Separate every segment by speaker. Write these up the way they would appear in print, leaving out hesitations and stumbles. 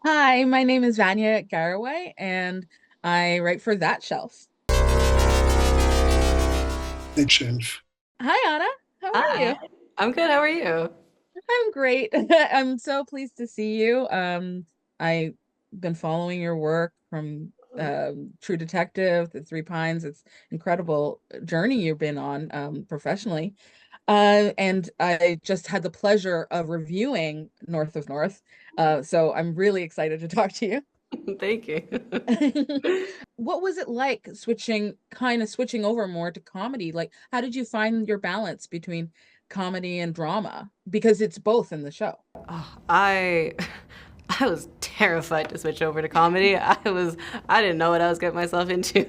Speaker 1: Hi, my name is Vanya at Garraway, and I write for That Shelf.
Speaker 2: Big shelf.
Speaker 1: Hi, Anna. How are
Speaker 3: Hi,
Speaker 1: you?
Speaker 3: I'm good. How are you?
Speaker 1: I'm great. I'm so pleased to see you. I've been following your work from True Detective, The Three Pines. It's incredible journey you've been on professionally. And I just had the pleasure of reviewing North of North. So I'm really excited to talk to you.
Speaker 3: Thank you.
Speaker 1: What was it like switching over more to comedy? Like, how did you find your balance between comedy and drama? Because it's both in the show.
Speaker 3: Oh, I was terrified to switch over to comedy. I didn't know what I was getting myself into.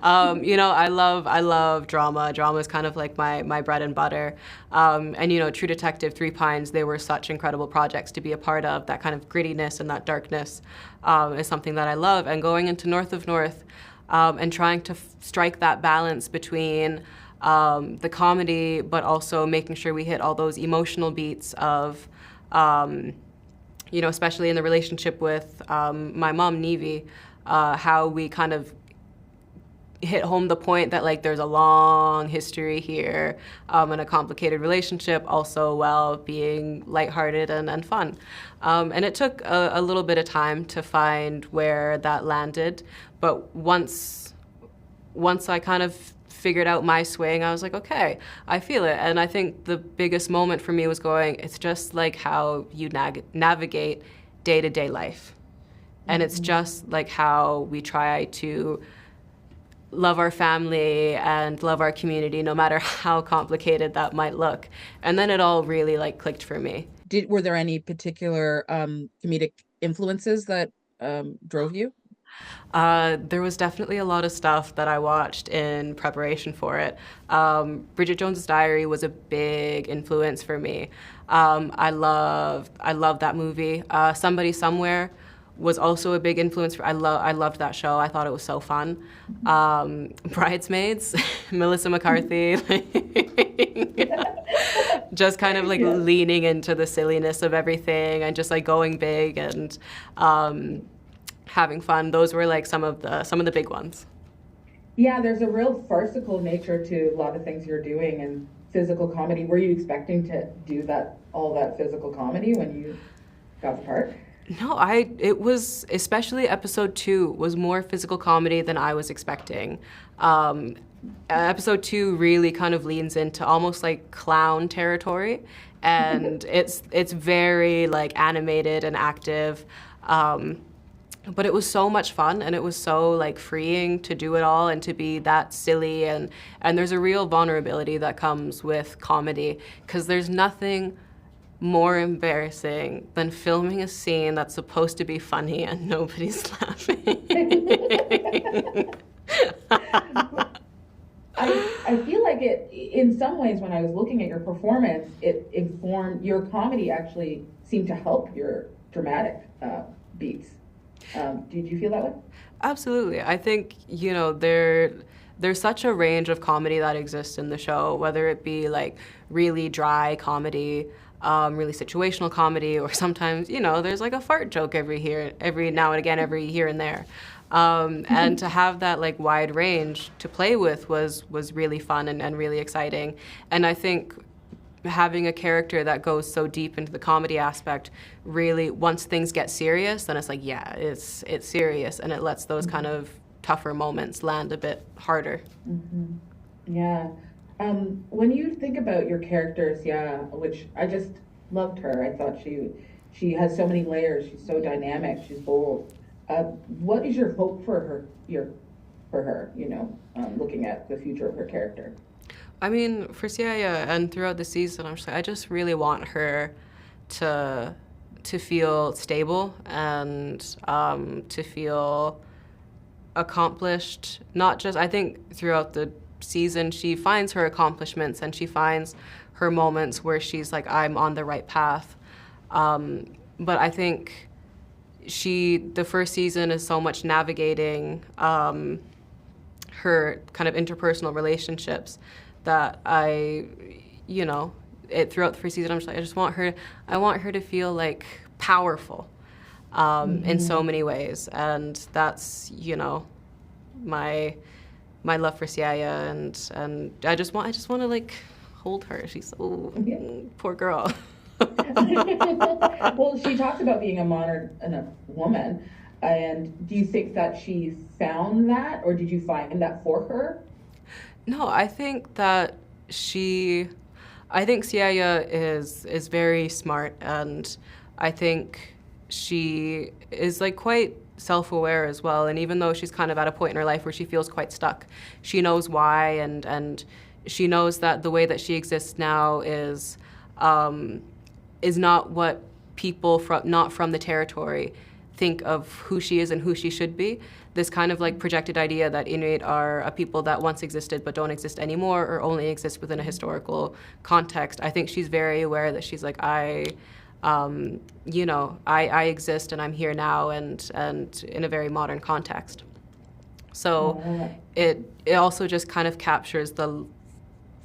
Speaker 3: I love drama. Drama is kind of like my bread and butter. And True Detective, Three Pines, they were such incredible projects to be a part of. That kind of grittiness and that darkness is something that I love. And going into North of North, and trying to strike that balance between the comedy, but also making sure we hit all those emotional beats of, especially in the relationship with my mom, Nevi, how we kind of hit home the point that like there's a long history here, and a complicated relationship, also while being lighthearted and fun. And it took a little bit of time to find where that landed, but once I kind of figured out my swing, I was like, okay, I feel it. And I think the biggest moment for me was going, it's just like how you navigate day to day life. And it's
Speaker 1: Mhm.
Speaker 3: just like how we try to love our family and love our community, no matter how complicated that might look. And then it all really like clicked for me.
Speaker 1: Were there any particular comedic influences that drove you?
Speaker 3: There was definitely a lot of stuff that I watched in preparation for it. Bridget Jones's Diary was a big influence for me. I love that movie. Somebody Somewhere was also a big influence. I loved that show. I thought it was so fun. Bridesmaids, Melissa McCarthy, just kind of like
Speaker 1: Yeah.
Speaker 3: leaning into the silliness of everything and just like going big and having fun. Those were like some of the big ones.
Speaker 1: Yeah, there's a real farcical nature to a lot of things you're doing and physical comedy. Were you expecting to do all that physical comedy when you got the part?
Speaker 3: No, it was, especially episode two was more physical comedy than I was expecting. Episode two really kind of leans into almost like clown territory, and it's very like animated and active. But it was so much fun, and it was so like freeing to do it all and to be that silly, and there's a real vulnerability that comes with comedy because there's nothing more embarrassing than filming a scene that's supposed to be funny and nobody's laughing.
Speaker 1: I feel like it in some ways when I was looking at your performance, it informed your comedy actually seemed to help your dramatic beats. Did you feel that way?
Speaker 3: Absolutely. I think, there's such a range of comedy that exists in the show, whether it be like really dry comedy, really situational comedy, or sometimes, there's like a fart joke every now and again, every here and there. And to have that like wide range to play with was really fun and really exciting. And I think having a character that goes so deep into the comedy aspect really, once things get serious, then it's like, yeah, it's serious, and it lets those kind of tougher moments land a bit harder.
Speaker 1: Hmm. Yeah. When you think about your characters, yeah, which I just loved her. I thought she has so many layers. She's so dynamic. She's bold. What is your hope for her? Looking at the future of her character.
Speaker 3: I mean, for Siaja and throughout the season, I just really want her to feel stable and to feel accomplished. Not just, I think throughout the season, she finds her accomplishments and she finds her moments where she's like, I'm on the right path. But I think the first season is so much navigating her kind of interpersonal relationships that you know, throughout the first season, I just want her to feel like powerful in so many ways, and that's, you know, my love for Siaja, and I just want to like hold her. She's so
Speaker 1: Yeah.
Speaker 3: poor girl.
Speaker 1: Well, she talks about being a modern enough woman. And do you think that she found that, or did you find that for her?
Speaker 3: No, I think Siaja is very smart, and I think she is like quite self-aware as well. And even though she's kind of at a point in her life where she feels quite stuck, she knows why, and she knows that the way that she exists now is not what people not from the territory think of who she is and who she should be. This kind of like projected idea that Inuit are a people that once existed but don't exist anymore, or only exist within a historical context. I think she's very aware that she's like, I exist and I'm here now, and in a very modern context. So it also just kind of captures the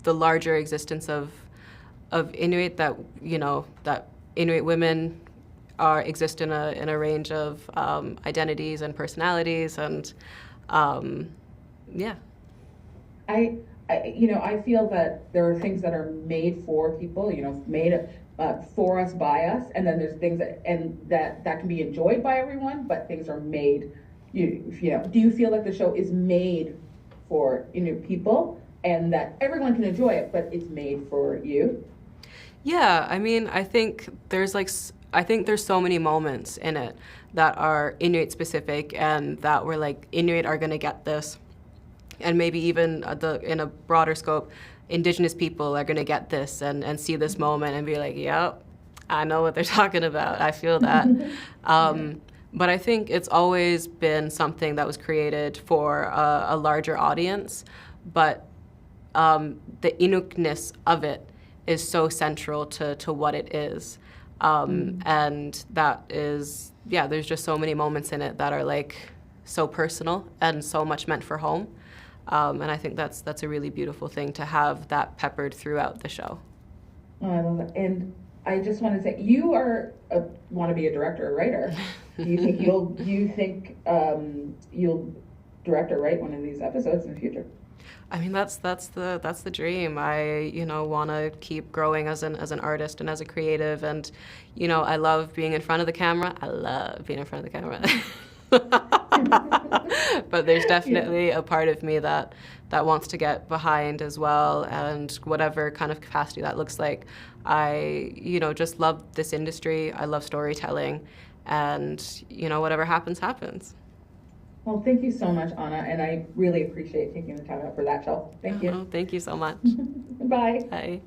Speaker 3: larger existence of Inuit, that, you know, that Inuit women exist in a range of identities and personalities, and yeah.
Speaker 1: I feel that there are things that are made for people, made for us, by us, and then there's things that can be enjoyed by everyone, but things are made, do you feel that the show is made for Inuit people and that everyone can enjoy it, but it's made for you?
Speaker 3: Yeah, I mean, I think there's so many moments in it that are Inuit specific, and that we're like, Inuit are gonna get this, and maybe even in a broader scope, Indigenous people are gonna get this and see this moment and be like, yep, I know what they're talking about. I feel that. But I think it's always been something that was created for a larger audience, but the Inukness of it is so central to what it is. And that is, yeah, there's just so many moments in it that are like so personal and so much meant for home. And I think that's a really beautiful thing to have that peppered throughout the show.
Speaker 1: Oh, I love it. And I just want to say, you want to be a director or writer. Do you think you'll direct or write one of these episodes in the future?
Speaker 3: I mean, that's the dream. I want to keep growing as an artist and as a creative, and I love being in front of the camera. I love being in front of the camera. But there's definitely a part of me that wants to get behind as well, and whatever kind of capacity that looks like. I just love this industry. I love storytelling, and whatever happens, happens.
Speaker 1: Well, thank you so much, Anna, and I really appreciate taking the time out for that show. Thank you.
Speaker 3: Oh, thank you so much.
Speaker 1: Bye.
Speaker 3: Bye.